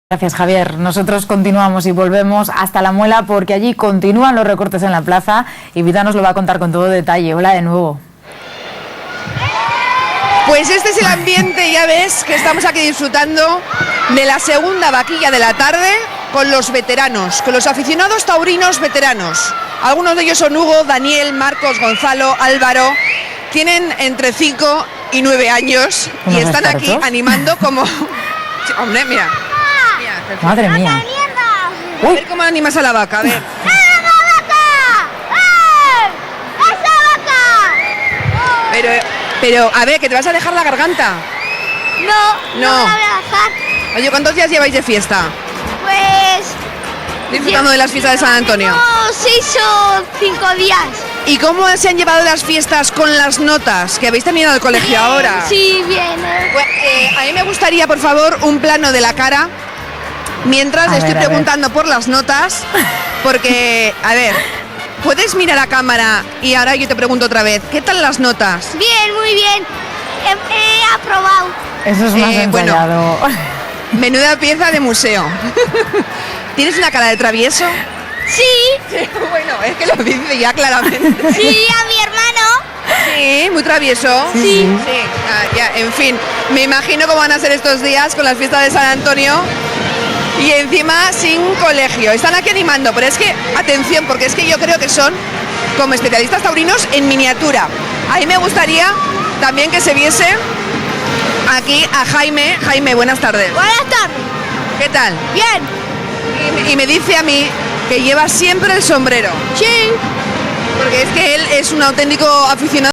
Gracias, Javier. Nosotros continuamos y volvemos hasta La Muela porque allí continúan los recortes en la plaza y Vida nos lo va a contar con todo detalle. Hola de nuevo. Pues este es el ambiente, ya ves, que estamos aquí disfrutando de la segunda vaquilla de la tarde con los veteranos, con los aficionados taurinos veteranos. Algunos de ellos son Hugo, Daniel, Marcos, Gonzalo, Álvaro. Tienen entre 5 y 9 años y están aquí animando como... Hombre, mira. Madre mía. A ver cómo animas a la vaca, a ver. Pero, a ver, que te vas a dejar la garganta. No la voy a dejar. Oye, ¿cuántos días lleváis de fiesta? Pues... Disfrutando de las fiestas de San Antonio. 6 o 5 días. ¿Y cómo se han llevado las fiestas con las notas que habéis terminado el colegio Bien, ahora? Sí, bien. Pues, a mí me gustaría, por favor, un plano de la cara mientras estoy preguntando por las notas, porque, a ver, ¿puedes mirar a cámara? Y ahora yo te pregunto otra vez, ¿qué tal las notas? Bien, muy bien. He aprobado. Eso es más ensayado. Menuda pieza de museo. ¿Tienes una cara de travieso? Sí. Bueno, es que lo dice ya claramente. Sí, a mi hermano. Sí, muy travieso. Sí. Ya, en fin, me imagino cómo van a ser estos días con las fiestas de San Antonio y encima sin colegio. Están aquí animando, pero es que, atención, porque es que yo creo que son como especialistas taurinos en miniatura. A mí me gustaría también que se viese aquí a Jaime. Jaime, buenas tardes. Buenas tardes. ¿Qué tal? Bien. Y me dice a mí que lleva siempre el sombrero. Sí. Porque es que él es un auténtico aficionado